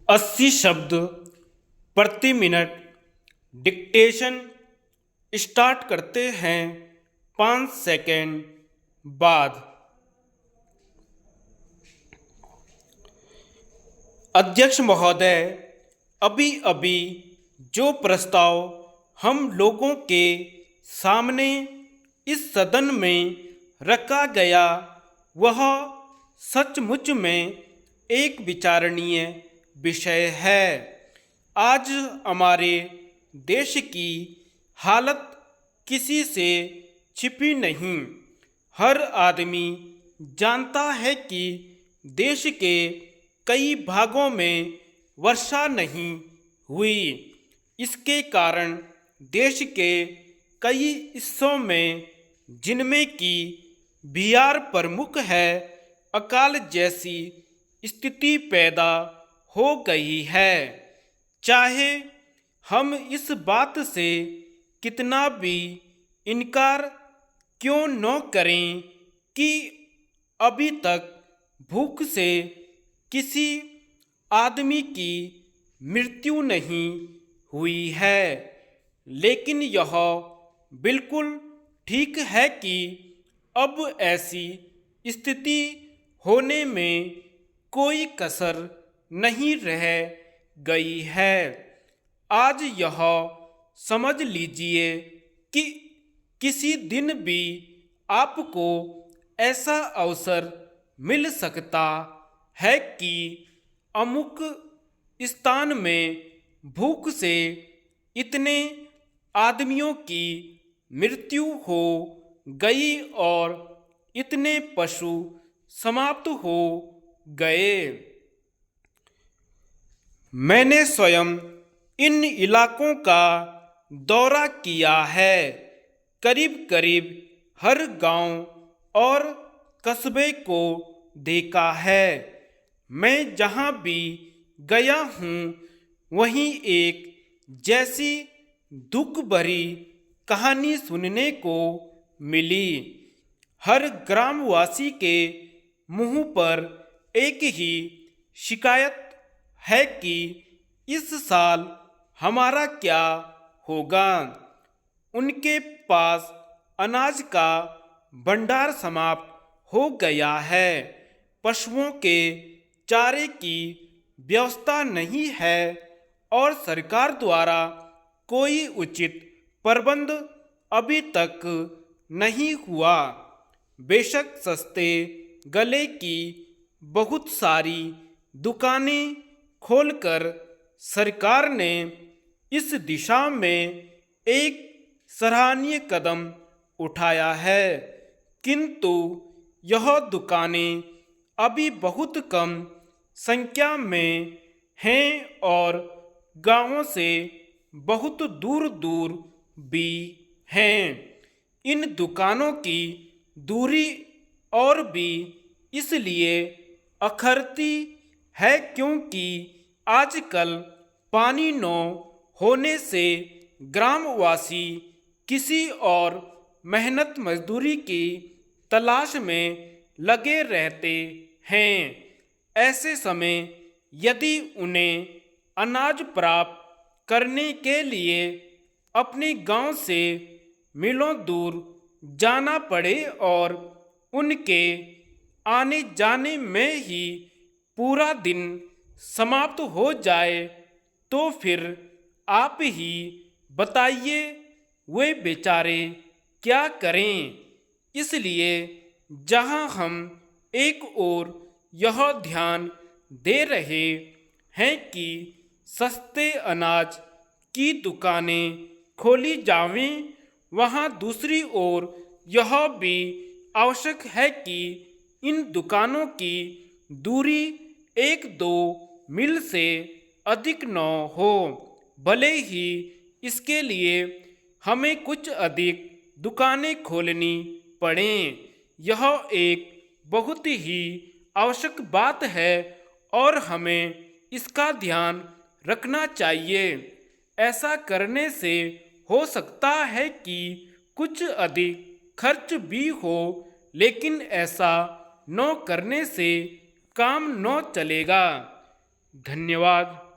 80 शब्द प्रति minute dictation start करते हैं 5 सेकंड बाद। अध्यक्ष महोदय, अभी अभी जो प्रस्ताव हम लोगों के सामने इस सदन में रखा गया वह सचमुच में एक विचारणीय विषय है। आज हमारे देश की हालत किसी से छिपी नहीं। हर आदमी जानता है कि देश के कई भागों में वर्षा नहीं हुई। इसके कारण देश के कई हिस्सों में, जिनमें कि बिहार प्रमुख है, अकाल जैसी स्थिति पैदा हो गई है। चाहे हम इस बात से कितना भी इनकार क्यों न करें कि अभी तक भूख से किसी आदमी की मृत्यु नहीं हुई है, लेकिन यह बिल्कुल ठीक है कि अब ऐसी स्थिति होने में कोई कसर नहीं रह गई है। आज यह समझ लीजिए कि किसी दिन भी आपको ऐसा अवसर मिल सकता है कि अमुक स्थान में भूख से इतने आदमियों की मृत्यु हो गई और इतने पशु समाप्त हो गए। मैंने स्वयं इन इलाकों का दौरा किया है। करीब करीब हर गांव और कस्बे को देखा है। मैं जहां भी गया हूं वहीं एक जैसी दुख भरी कहानी सुनने को मिली। हर ग्रामवासी के मुंह पर एक ही शिकायत है कि इस साल हमारा क्या होगा। उनके पास अनाज का भंडार समाप्त हो गया है, पशुओं के चारे की व्यवस्था नहीं है और सरकार द्वारा कोई उचित प्रबंध अभी तक नहीं हुआ। बेशक सस्ते गले की बहुत सारी दुकानें खोलकर सरकार ने इस दिशा में एक सराहनीय कदम उठाया है, किंतु यह दुकानें अभी बहुत कम संख्या में हैं और गांवों से बहुत दूर दूर भी हैं। इन दुकानों की दूरी और भी इसलिए अखरती है क्योंकि आजकल पानी न होने से ग्रामवासी किसी और मेहनत मजदूरी की तलाश में लगे रहते हैं। ऐसे समय यदि उन्हें अनाज प्राप्त करने के लिए अपने गांव से मीलों दूर जाना पड़े और उनके आने जाने में ही पूरा दिन समाप्त हो जाए, तो फिर आप ही बताइए वे बेचारे क्या करें। इसलिए जहां हम एक ओर यह ध्यान दे रहे हैं कि सस्ते अनाज की दुकानें खोली जावें, वहां दूसरी ओर यह भी आवश्यक है कि इन दुकानों की दूरी 1-2 मील से अधिक न हो। भले ही इसके लिए हमें कुछ अधिक दुकानें खोलनी पड़ें, यह एक बहुत ही आवश्यक बात है और हमें इसका ध्यान रखना चाहिए। ऐसा करने से हो सकता है कि कुछ अधिक खर्च भी हो, लेकिन ऐसा न करने से काम न चलेगा। धन्यवाद।